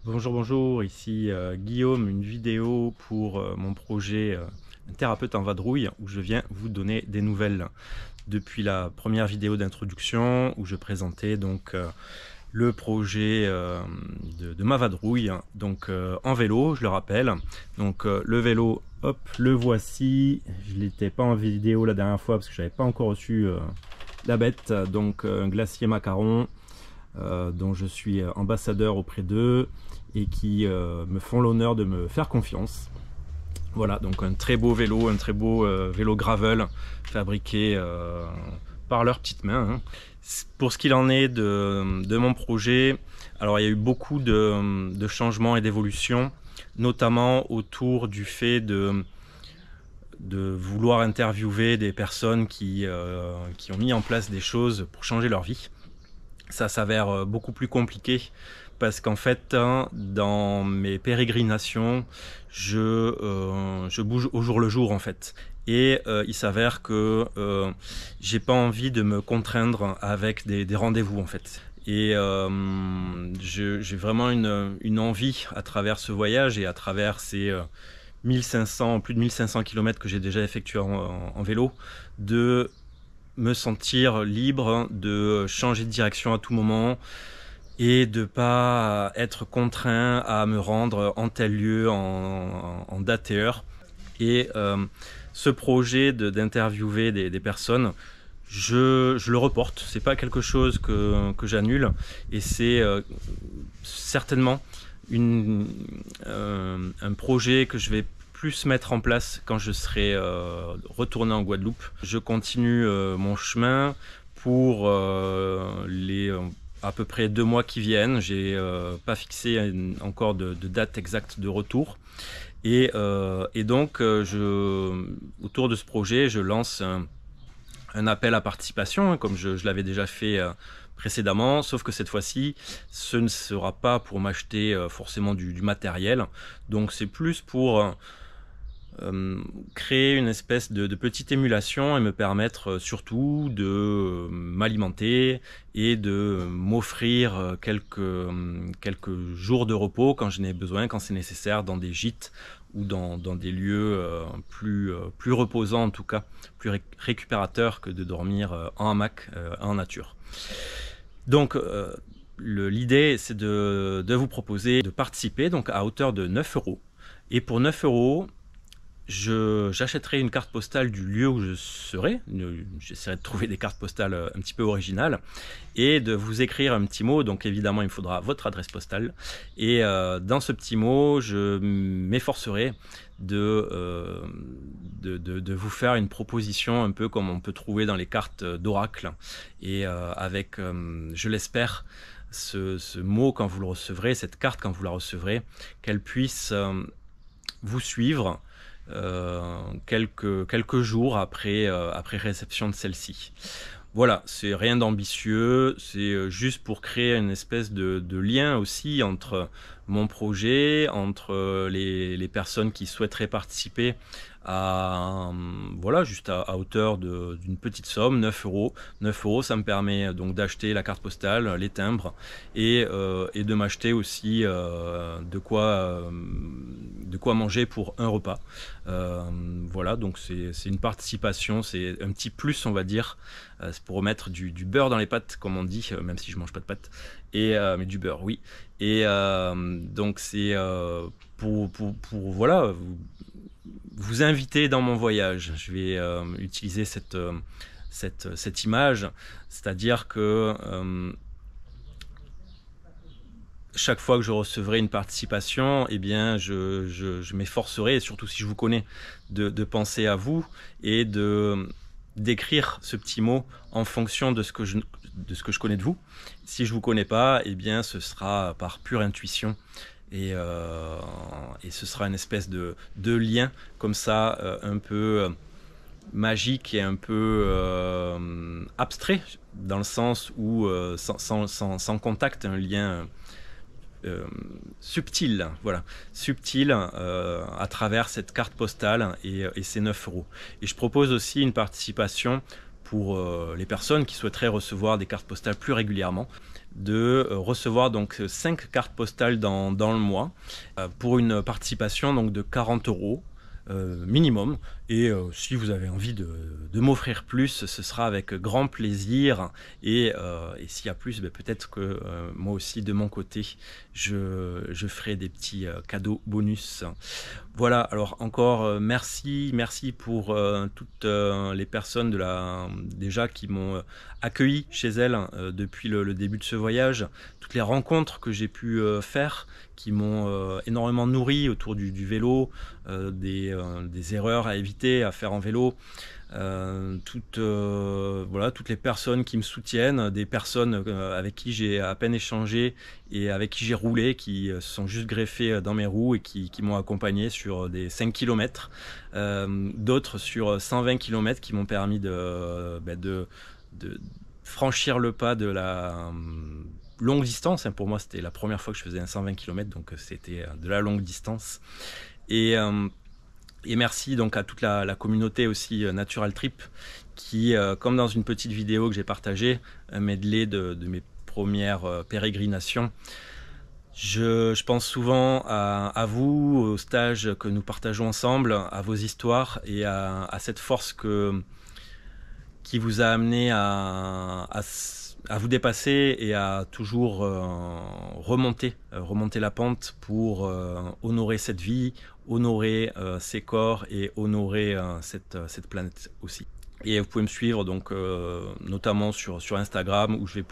Bonjour, bonjour, ici Guillaume, une vidéo pour mon projet Un thérapeute en vadrouille où je viens vous donner des nouvelles depuis la première vidéo d'introduction où je présentais donc le projet de ma vadrouille, donc en vélo, je le rappelle. Donc le vélo, hop, le voici. Je l'étais pas en vidéo la dernière fois parce que j'avais pas encore reçu la bête, donc un glacier macaron dont je suis ambassadeur auprès d'eux et qui me font l'honneur de me faire confiance. Voilà, donc un très beau vélo, un très beau vélo gravel fabriqué par leurs petites mains, hein. Pour ce qu'il en est de mon projet, alors il y a eu beaucoup de changements et d'évolutions, notamment autour du fait de vouloir interviewer des personnes qui ont mis en place des choses pour changer leur vie. Ça s'avère beaucoup plus compliqué parce qu'en fait, hein, dans mes pérégrinations, je bouge au jour le jour en fait. Et il s'avère que j'ai pas envie de me contraindre avec des rendez-vous en fait. Et j'ai vraiment une envie à travers ce voyage et à travers ces 1500, plus de 1500 km que j'ai déjà effectué en vélo, de me sentir libre de changer de direction à tout moment et de pas être contraint à me rendre en tel lieu en date et heure. Et ce projet d'interviewer des personnes, je le reporte. C'est pas quelque chose que j'annule et c'est certainement un projet que je vais plus mettre en place quand je serai retourné en Guadeloupe. Je continue mon chemin pour les à peu près 2 mois qui viennent. J'ai pas fixé encore de date exacte de retour. Et donc, autour de ce projet, je lance un appel à participation, hein, comme je l'avais déjà fait précédemment, sauf que cette fois-ci, ce ne sera pas pour m'acheter forcément du matériel. Donc c'est plus pour créer une espèce de petite émulation et me permettre surtout de m'alimenter et de m'offrir quelques jours de repos quand je n'ai besoin, quand c'est nécessaire, dans des gîtes ou dans des lieux plus reposants en tout cas, plus récupérateurs que de dormir en hamac en nature. Donc l'idée c'est de vous proposer de participer donc à hauteur de 9 €. Et pour 9 €, j'achèterai une carte postale du lieu où je serai. J'essaierai de trouver des cartes postales un petit peu originales et de vous écrire un petit mot. Donc évidemment, il me faudra votre adresse postale. Et dans ce petit mot, je m'efforcerai de vous faire une proposition un peu comme on peut trouver dans les cartes d'oracle. Et avec, je l'espère, ce mot quand vous le recevrez, cette carte quand vous la recevrez, qu'elle puisse vous suivre quelques jours après réception de celle-ci. Voilà, c'est rien d'ambitieux, c'est juste pour créer une espèce de lien aussi entre mon projet, entre les personnes qui souhaiteraient participer à, voilà, juste à hauteur d'une petite somme, 9 €. 9 €, ça me permet donc d'acheter la carte postale, les timbres et de m'acheter aussi de quoi manger pour un repas. Voilà, donc c'est une participation, c'est un petit plus on va dire, c'est pour remettre du beurre dans les pâtes comme on dit, même si je mange pas de pâtes, et mais du beurre oui. Et donc c'est pour voilà, vous inviter dans mon voyage. Je vais utiliser cette image, c'est-à-dire que chaque fois que je recevrai une participation, eh bien, je m'efforcerai, et surtout si je vous connais, de penser à vous et d'écrire ce petit mot en fonction de ce que je connais de vous. Si je vous connais pas, eh bien, ce sera par pure intuition. Et ce sera une espèce de lien comme ça, un peu magique et un peu abstrait, dans le sens où sans contact, un lien subtil, voilà, subtil à travers cette carte postale et ces 9 €. Et je propose aussi une participation pour les personnes qui souhaiteraient recevoir des cartes postales plus régulièrement. de recevoir donc 5 cartes postales dans le mois pour une participation donc de 40 € minimum. Et si vous avez envie de m'offrir plus, ce sera avec grand plaisir. Et s'il y a plus, peut-être que moi aussi de mon côté, je ferai des petits cadeaux bonus. Voilà, alors encore merci pour toutes les personnes déjà qui m'ont accueilli chez elles depuis le début de ce voyage, toutes les rencontres que j'ai pu faire qui m'ont énormément nourri autour du vélo, des erreurs à éviter à faire en vélo, toutes les personnes qui me soutiennent, des personnes avec qui j'ai à peine échangé et avec qui j'ai roulé, qui se sont juste greffées dans mes roues et qui m'ont accompagné sur des 5 km, d'autres sur 120 km qui m'ont permis de franchir le pas de la longue distance. Pour moi, c'était la première fois que je faisais un 120 km, donc c'était de la longue distance. Et merci donc à toute la communauté aussi Natural Trip qui, comme dans une petite vidéo que j'ai partagée, un medley de mes premières pérégrinations. Je pense souvent à vous, aux stages que nous partageons ensemble, à vos histoires et à cette force qui vous a amené à vous dépasser et à toujours remonter la pente pour honorer cette vie, honorer ces corps et honorer cette planète aussi. Et vous pouvez me suivre donc notamment sur Instagram où je vais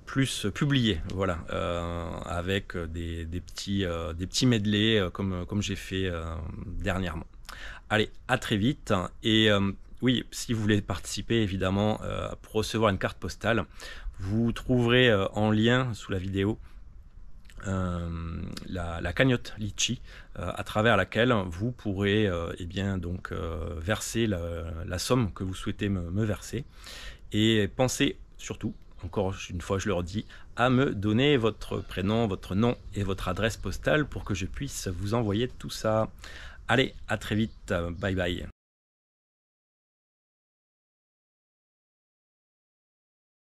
plus publier, voilà, avec des petits medleys comme j'ai fait dernièrement. Allez, à très vite. Et oui, si vous voulez participer évidemment pour recevoir une carte postale, vous trouverez en lien sous la vidéo la cagnotte Litchi à travers laquelle vous pourrez verser la somme que vous souhaitez me verser. Et pensez surtout, encore une fois je le redis, à me donner votre prénom, votre nom et votre adresse postale pour que je puisse vous envoyer tout ça. Allez, à très vite, bye bye.